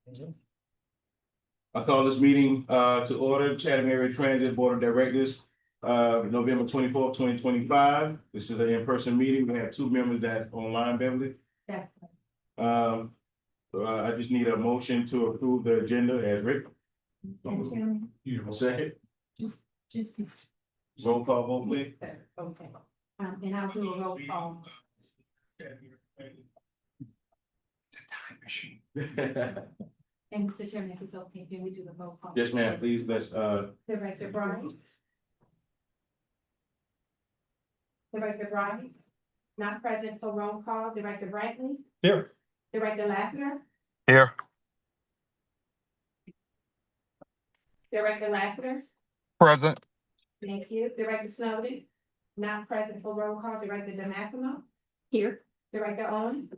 I call this meeting to order, Chatham Area Transit Board of Directors, November 24th, 2025. This is an in-person meeting. We have two members that's online, Beverly. That's So I just need a motion to approve the agenda as written. Second, just. roll call vote, please. Okay, and I'll do a roll call. And Mr. Chairman, if it's okay, can we do the roll call? Yes, ma'am, please, let's, Director Bright. Director Bright, not present for roll call. Director Brantley. Here. Director Lassiter. Here. Director Lassiter. Present. Thank you. Director Snowden, not present for roll call. Director DeMassimo. Here. Director Owens.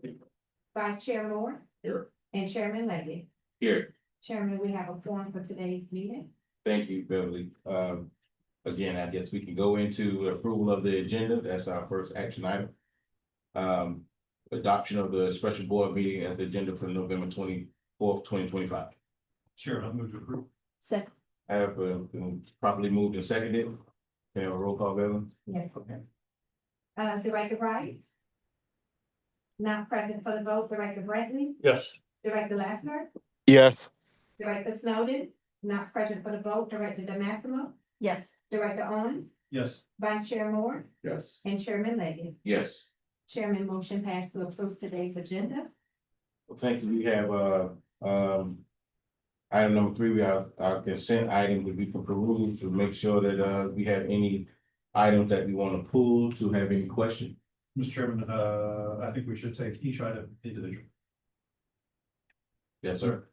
Vice Chair Moore. Here. And Chairman Leggy. here. Chairman, we have a forum for today's meeting. Thank you, Beverly. Again, I guess we can go into approval of the agenda. That's our first action item. Adoption of the special board meeting as the agenda for November 24th, 2025. Sure, I'll move to approve. Second. I have properly moved and seconded. Can I have a roll call, Beverly? Yes. Director Wright. Not present for the vote. Director Brantley. Yes. Director Lassiter. Yes. Director Snowden, not present for the vote. Director DeMassimo. Yes. Director Owens. Yes. Vice Chair Moore. Yes. And Chairman Leggy. Yes. Chairman, motion passed to approve today's agenda. Well, thank you. We have item number 3, we have our consent item would be for perusal to make sure that we have any items that we want to pull, to have any question. Mr. Chairman, I think we should take each item individually. Yes, sir.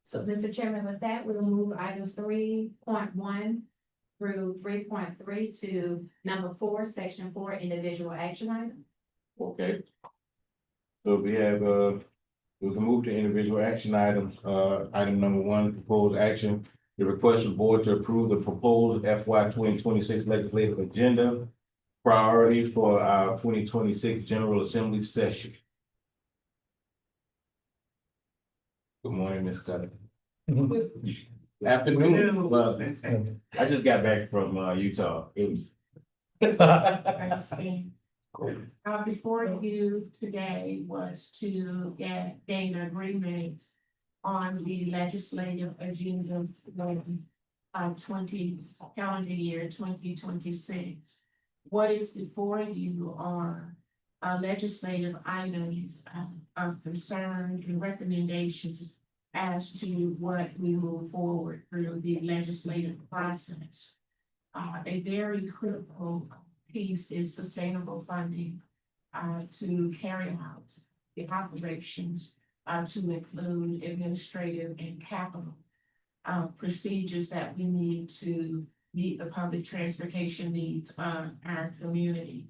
So, Mr. Chairman, with that, we'll move items 3.1 through 3.3 to number 4, section 4, individual action item. Okay. So we have we can move to individual action items. Item number 1, proposed action. The request of board to approve the proposed FY 2026 legislative agenda priority for our 2026 General Assembly session. Good morning, Ms. Cutter. Afternoon. Well, I just got back from Utah. It was. Before you today was to gain agreement on the legislative agenda for 20 calendar year 2026. What is before you are legislative items of concern and recommendations as to what we move forward through the legislative process. A very critical piece is sustainable funding to carry out the operations to include administrative and capital procedures that we need to meet the public transportation needs of our community.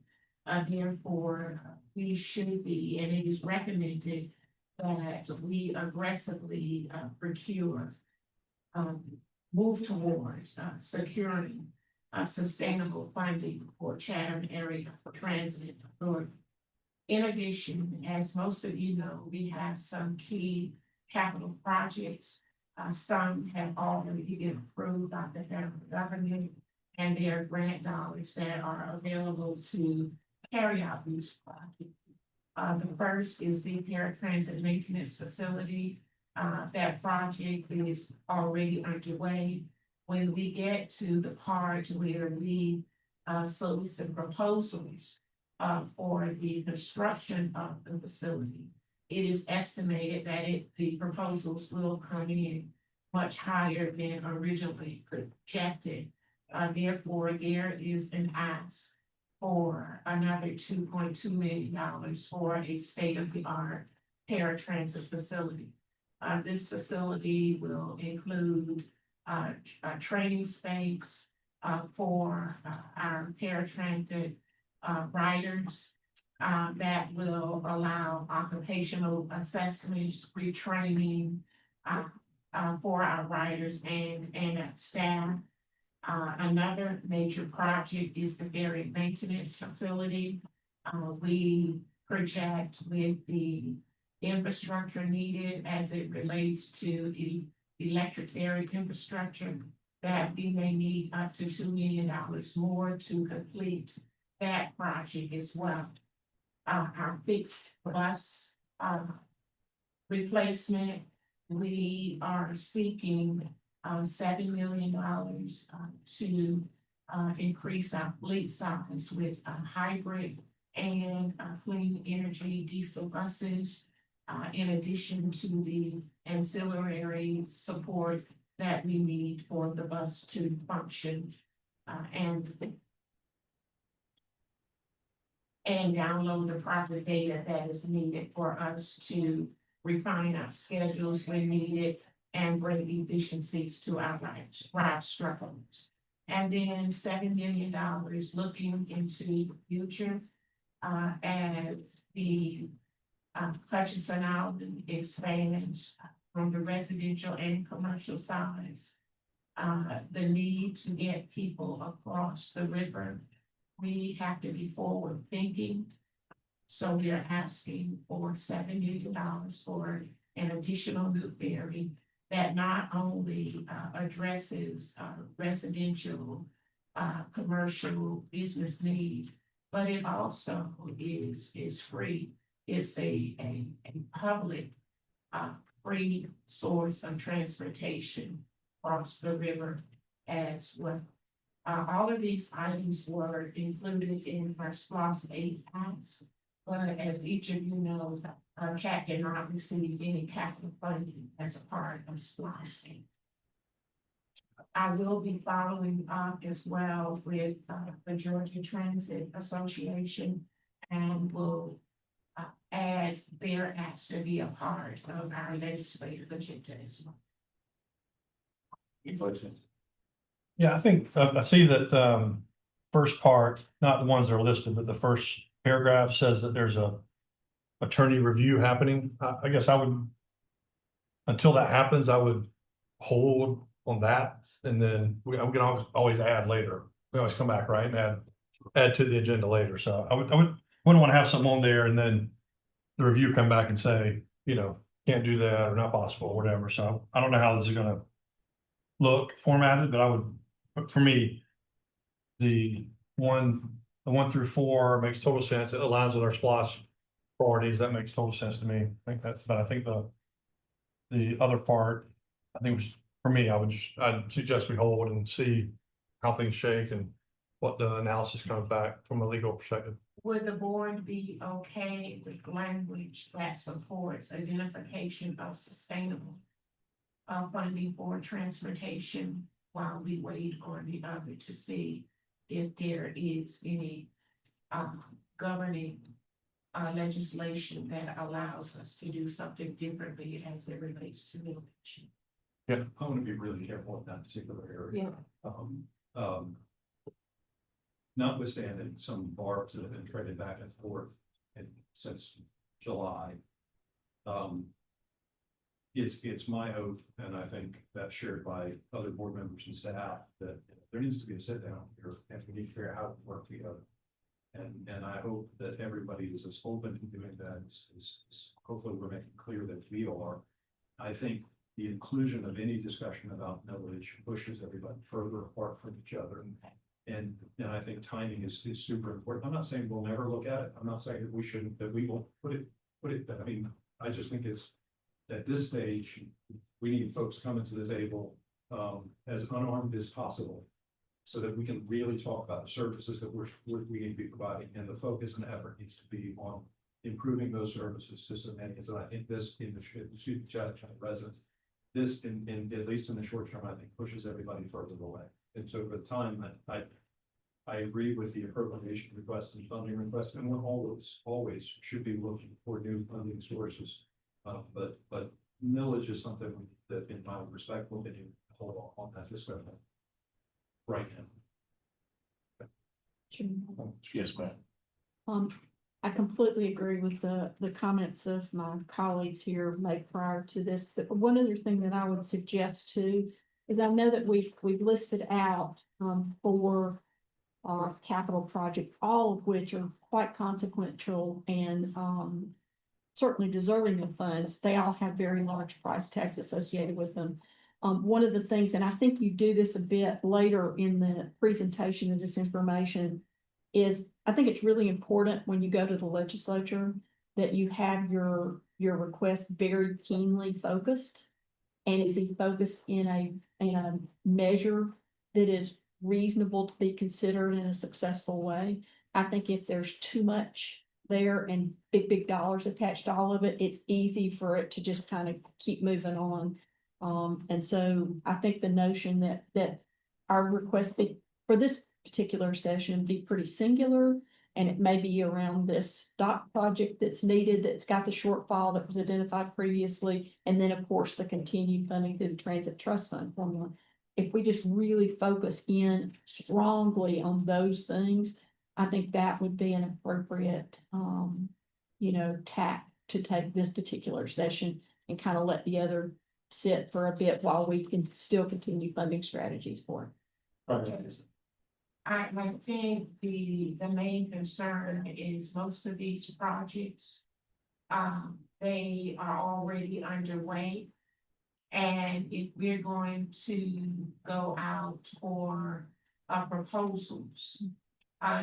Therefore, we should be, and it is recommended that we aggressively procure, move towards securing sustainable funding for Chatham Area Transit Authority. In addition, as most of you know, we have some key capital projects. Some have already been approved by the federal government, and there are grant dollars that are available to carry out these projects. The first is the paratransit maintenance facility. That project is already underway. When we get to the part where we solicit proposals for the construction of the facility, it is estimated that the proposals will come in much higher than originally projected. Therefore, there is an ask for another $2.2 million for a state-of-the-art paratransit facility. This facility will include a training space for our paratransit riders that will allow occupational assessments, retraining for our riders and staff. Another major project is the ferry maintenance facility. We project with the infrastructure needed as it relates to the electric area infrastructure, that we may need up to $2 million more to complete that project as well. Our fixed bus, replacement, we are seeking, $7 million, to, increase our fleet size with, hybrid and, clean energy diesel buses. In addition to the ancillary support that we need for the bus to function, and download the proper data that is needed for us to refine our schedules when needed and bring efficiencies to our ride struggles. And then $7 million looking into the future, as the Hutchinson Island expands from the residential and commercial sides. The need to get people across the river, we have to be forward thinking. So we are asking for $7 million for an additional new ferry that not only addresses residential, commercial business needs, but it also is free. It's a public free source of transportation across the river as well. All of these items were included in our SPLOST 8 acts, but as each of you know, CAT cannot receive any capital funding as a part of SPLOST 8. I will be following up as well with the Georgia Transit Association and will add their acts to be a part of our legislative agenda as well. Any questions? Yeah, I think, I see that, first part, not the ones that are listed, but the first paragraph says that there's a attorney review happening. I guess I would, until that happens, I would hold on that, and then we can always add later. We always come back, right, and add to the agenda later. So wouldn't want to have something on there and then the review come back and say, can't do that or not possible or whatever. So I don't know how this is gonna look formatted, but for me, the 1 through 4 makes total sense. It aligns with our SPLOST priorities. That makes total sense to me. But I think the other part, I think was, for me, I'd suggest we hold and see how things shake and what the analysis comes back from a legal perspective. Would the board be okay with language that supports identification of sustainable funding for transportation while we wait on the other to see if there is any governing legislation that allows us to do something differently as it relates to millage? Yeah, I want to be really careful in that particular area. Notwithstanding some barbs that have been traded back and forth since July. It's my hope, and I think that's shared by other board members and staff, that there needs to be a sit down here and we need to figure out how to work together. And I hope that everybody is as open to doing that as hopefully we're making clear that we are. I think the inclusion of any discussion about millage pushes everybody further apart from each other. And I think timing is super important. I'm not saying we'll never look at it. I'm not saying that we shouldn't, that we won't put it, I mean, I just think it's, at this stage, we need folks coming to the table as unarmed as possible, so that we can really talk about the services that we need to be providing, and the focus and effort needs to be on improving those services to so many. And I think this, in the student residents, this in at least in the short term, I think pushes everybody further away. And so for the time, I agree with the appropriation request and funding request, and we're always should be looking for new funding sources. But millage is something that, in my respectful opinion, hold on that discussion right now. Yes, ma'am. I completely agree with the comments of my colleagues here made prior to this. But one other thing that I would suggest too is I know that we've listed out for our capital project, all of which are quite consequential and certainly deserving of funds, they all have very large price tags associated with them. One of the things, and I think you do this a bit later in the presentation of this information, is I think it's really important when you go to the legislature that you have your request very keenly focused. And it be focused in a measure that is reasonable to be considered in a successful way. I think if there's too much there and big dollars attached to all of it, it's easy for it to just kind of keep moving on. And so I think the notion that our request be for this particular session be pretty singular, and it may be around this dock project that's needed, that's got the shortfall that was identified previously, and then, of course, the continued funding through the Transit Trust Fund formula. If we just really focus in strongly on those things, I think that would be an appropriate, tack to take this particular session and kind of let the other sit for a bit while we can still continue funding strategies for it. I think the main concern is most of these projects, they are already underway. And if we're going to go out for, proposals,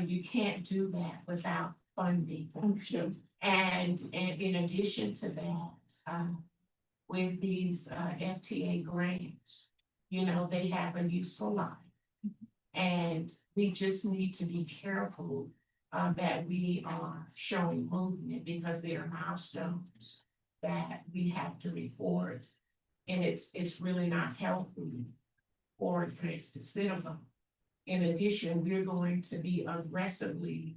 you can't do that without funding. Sure. And in addition to that, with these, FTA grants, they have a useful life. And we just need to be careful that we are showing movement, because there are milestones that we have to report. And it's really not healthy for grants to sit on. In addition, we're going to be aggressively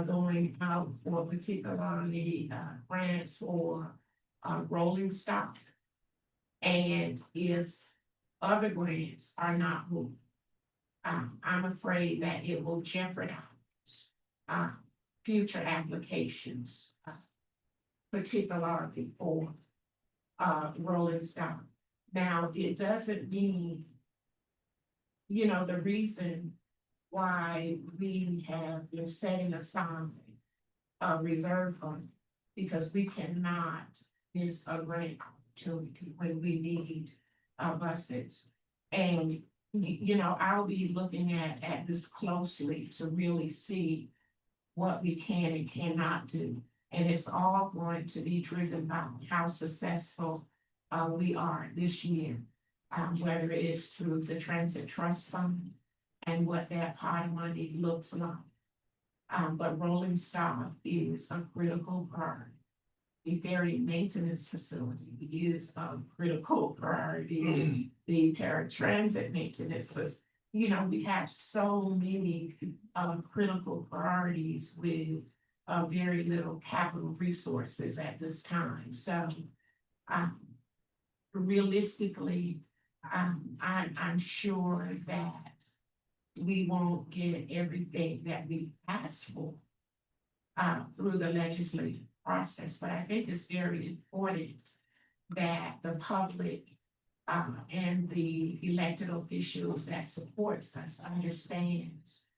going out for particularly grants for rolling stock. And if other grants are not moved, I'm afraid that it will jeopardize future applications, particularly for rolling stock. Now, it doesn't mean, the reason why we have been setting aside a reserve fund, because we cannot miss a grant opportunity when we need buses. And I'll be looking at this closely to really see what we can and cannot do. And it's all going to be driven by how successful we are this year, whether it's through the Transit Trust Fund and what that pot of money looks like. But rolling stock is a critical priority. The ferry maintenance facility is a critical priority. The paratransit maintenance was, we have so many critical priorities with very little capital resources at this time. So realistically, I'm sure that we won't get everything that we asked for through the legislative process, but I think it's very important that the public and the elected officials that supports us understands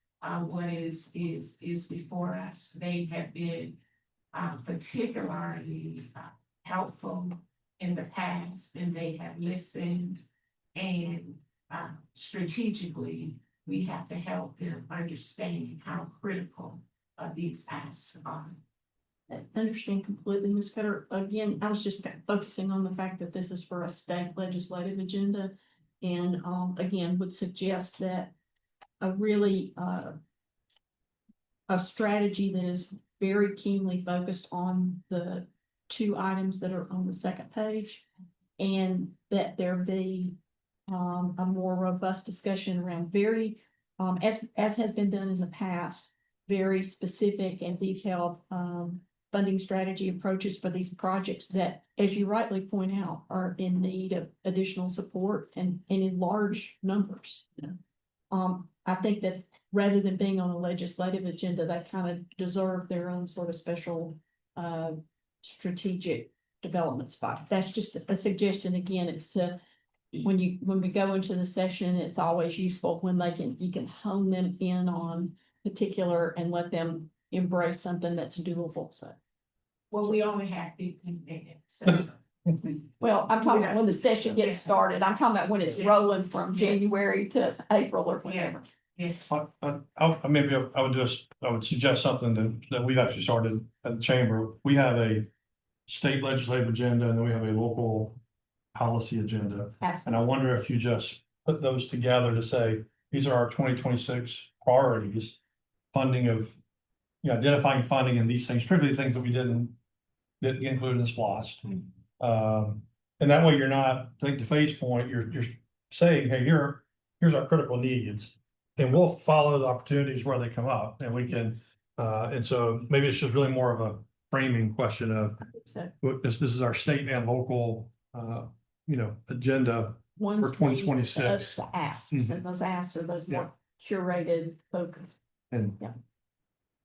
what is before us. They have been particularly helpful in the past, and they have listened, and strategically we have to help them understand how critical these asks are. I understand completely, Ms. Cutter. Again, I was just kind of focusing on the fact that this is for a state legislative agenda. And again, would suggest that a really a strategy that is very keenly focused on the two items that are on the second page, and that there be a more robust discussion around very, as has been done in the past, very specific and detailed funding strategy approaches for these projects that, as you rightly point out, are in need of additional support and in large numbers. I think that rather than being on a legislative agenda, they kind of deserve their own sort of special strategic development spot. That's just a suggestion. Again, it's to when we go into the session, it's always useful when you can hone them in on particular and let them embrace something that's doable. So Well, we only have 15 minutes, so. Well, I'm talking about when the session gets started. I'm talking about when it's rolling from January to April or whatever. I would suggest something that we've actually started at the chamber. We have a state legislative agenda and then we have a local policy agenda. And Absolutely. I wonder if you just put those together to say, these are our 2026 priorities, funding of, identifying funding and these things, particularly things that we didn't include in the SPOS. And that way you're not, I think to Faye's point, you're saying, hey, here's our critical needs. And we'll follow the opportunities where they come up and we can, and so maybe it's just really more of a framing question of So this is our state and local, agenda. one's For 2026. needs, the asks, and those asks are those more curated focus. And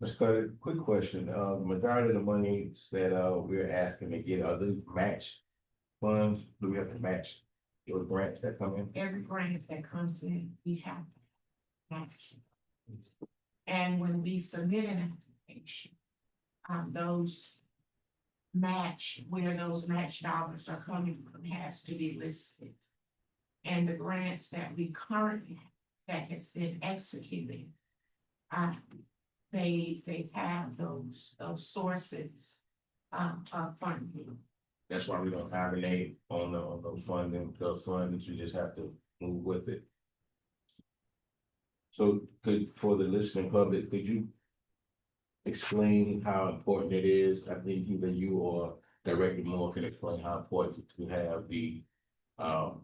Ms. Carter, quick question, majority of the monies that, we're asking to get, are these match funds? Do we have to match those grants that come in? Every grant that comes in, we have to match. And when we submit an application, those match, where those match dollars are coming from has to be listed. And the grants that we currently have, that has been executed, they have those sources of funding. That's why we don't nominate on those those fundings, you just have to move with it. So for the listening public, could you explain how important it is? I think either you or Director Moore can explain how important to have the, our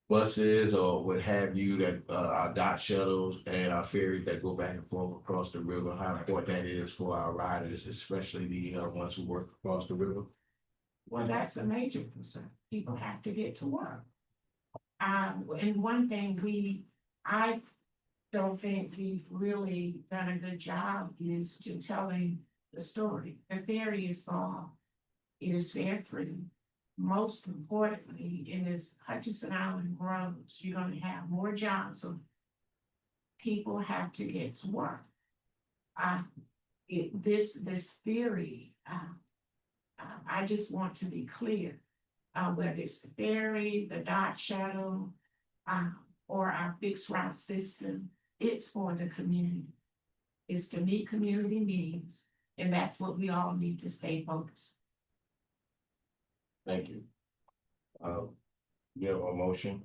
buses or what have you, that, our dot shuttles and our ferries that go back and forth across the river, how important that is for our riders, especially the, ones who work across the river. Well, that's a major concern. People have to get to work. And one thing I don't think we've really done a good job is to telling the story. The ferry is gone. It is fare free. Most importantly, it is Hutchinson Island grows. You're gonna have more jobs, so people have to get to work. This theory, I just want to be clear. Whether it's the ferry, the dot shuttle, or our fixed route system, it's for the community. It's to meet community needs, and that's what we all need to stay focused. Thank you. You have a motion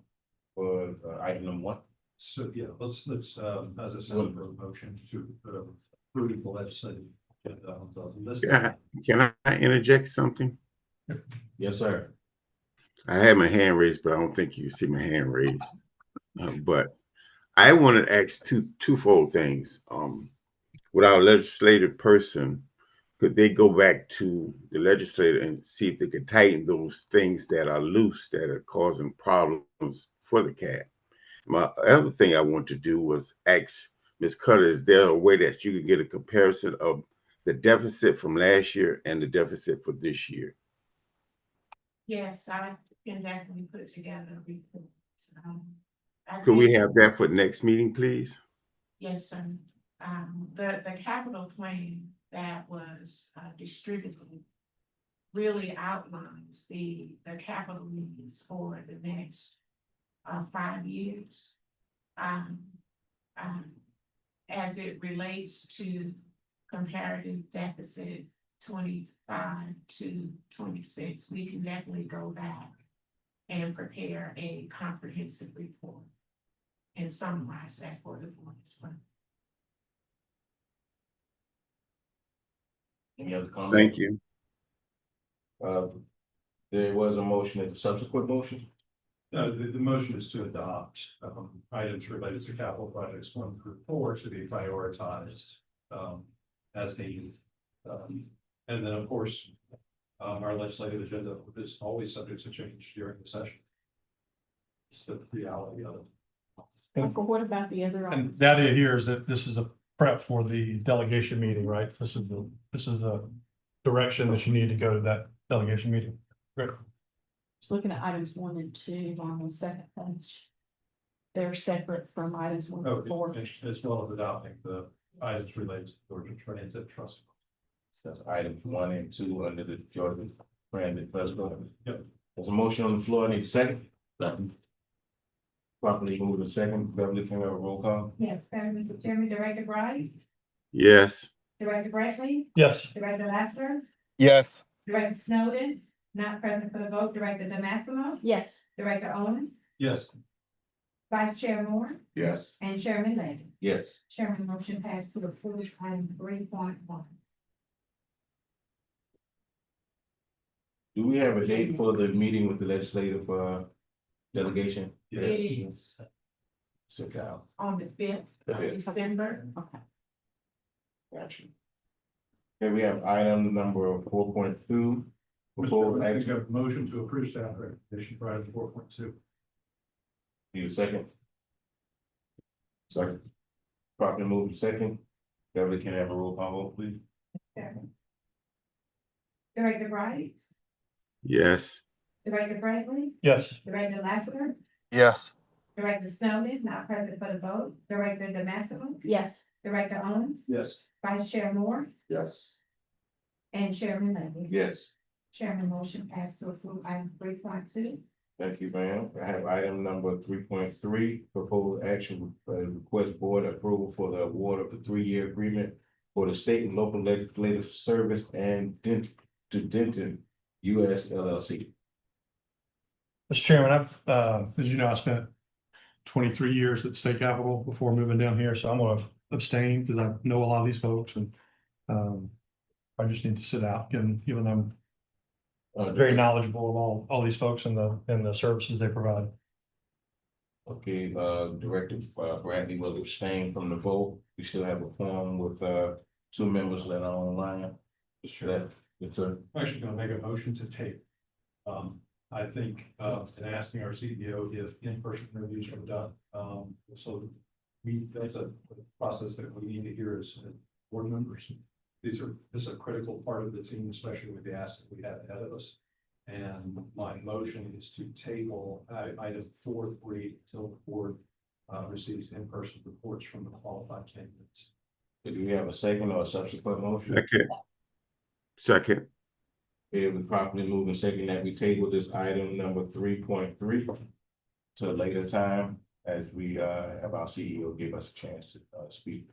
for, item number 1? So, yeah, let's, as I said, a motion to approve the legislative. List. Can I interject something? Yes, sir. I had my hand raised, but I don't think you see my hand raised. But I wanted to ask twofold things. With our legislative person, could they go back to the legislator and see if they could tighten those things that are loose that are causing problems for the CAB? My other thing I want to do was ask Ms. Cutter, is there a way that you could get a comparison of the deficit from last year and the deficit for this year? Yes, I can definitely put together a report. Could we have that for next meeting, please? Yes, sir. The capital plan that was distributed really outlines the capital needs for the next 5 years. As it relates to comparative deficit 25 to 26, we can definitely go back and prepare a comprehensive report and summarize that for the board as well. Any other comments? Thank you. There was a motion at the subsequent motion. No, the motion is to adopt items related to capital projects 1 through 4 to be prioritized as needed. And then, of course, our legislative agenda is always subject to change during the session. It's the reality of it. Michael, what about the other And items? the idea here is that this is a prep for the delegation meeting, right? This is the direction that you need to go to that delegation meeting. Great. Just looking at items 1 and 2 on the second page. They're separate from items 1 Oh, and 4. as well as adopting the items related to Georgia Transit Trust. That's items 1 and 2 under the Georgia Transit Trust Fund. Yep. There's a motion on the floor, need a second? Properly moved to second, Beverly, can we have a roll call? Yes, Mr. Chairman, Director Wright, Yes. Director Bradley, Yes. Director Lassiter, Yes. Director Snowden, not present for the vote, Director DeMassimo, Yes. Director Owens, Yes. Vice Chair Moore, Yes. and Chairman Layton. Yes. Chairman motion passed to approve item 3.1. Do we have a date for the meeting with the legislative delegation? It is Sit down. on the fifth of Okay. December. Okay. Gotcha. Okay, we have item number 4.2. Proposed Mr. action, Got a motion to approve staff recommendation for item 4.2. need a second? Second. Properly moved to second. Beverly, can I have a roll call vote, please? Director Wright, Yes. Director Bradley, Yes. Director Lassiter, Yes. Director Snowden, not present for the vote, Director DeMassimo, Yes. Director Owens, Yes. Vice Chair Moore, Yes. and Chairman Layton. Yes. Chairman motion passed to approve item 3.2. Thank you, ma'am. I have item number 3.3, proposed action, request board approval for the award of the 3-year agreement for the state and local legislative service and to Denton US LLC. Mr. Chairman, as you know, I spent 23 years at the state capitol before moving down here, so I'm gonna abstain because I know a lot of these folks and I just need to sit out and given I'm very knowledgeable of all these folks and the services they provide. Okay, Director Bradley will abstain from the vote. We still have a quorum with 2 members that are online. Mr. Yes, sir. I'm actually gonna make a motion to take. I think, in asking our CEO if in-person interviews are done, so that's a process that we need to hear as board members. This is a critical part of the team, especially with the asset we have ahead of us. And my motion is to table item 4.3 until the board receives in-person reports from the qualified candidates. Do we have a second or a subsequent motion? Second. It was properly moved and second that we table this item number 3.3 to a later time as we have our CEO give us a chance to speak.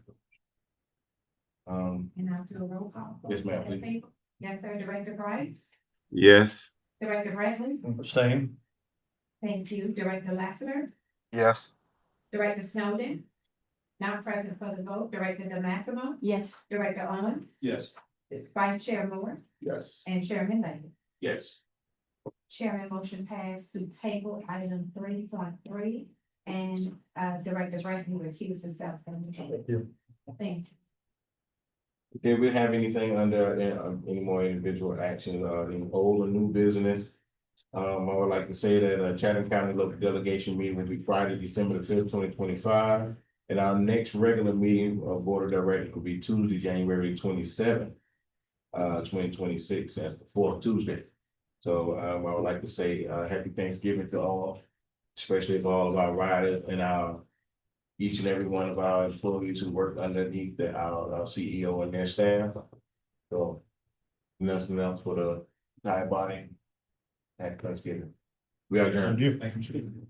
And I'll do a roll call. Yes, ma'am, please. Yes, sir, Director Wright, Yes. Director Bradley, Abstain? thank you, Director Lassiter, Yes. Director Snowden, not present for the vote, Director DeMassimo, Yes. Director Owens, Yes. Vice Chair Moore, Yes. and Chairman Layton. Yes. Chairman motion passed to table item 3.3, and Director Bradley recused himself from the vote. Thank you. Okay, we have anything under any more individual action, in old or new business? I would like to say that Chatham County local delegation meeting will be Friday, December the 5th, 2025. And our next regular meeting of Board of Directors will be Tuesday, January 27th, 2026, that's the 4th Tuesday. So I would like to say happy Thanksgiving to all, especially for all of our riders and each and every one of our employees who work underneath our CEO and their staff. So nothing else for the entire body. Happy Thanksgiving. We are adjourned. Thank you. Thank you, Mr.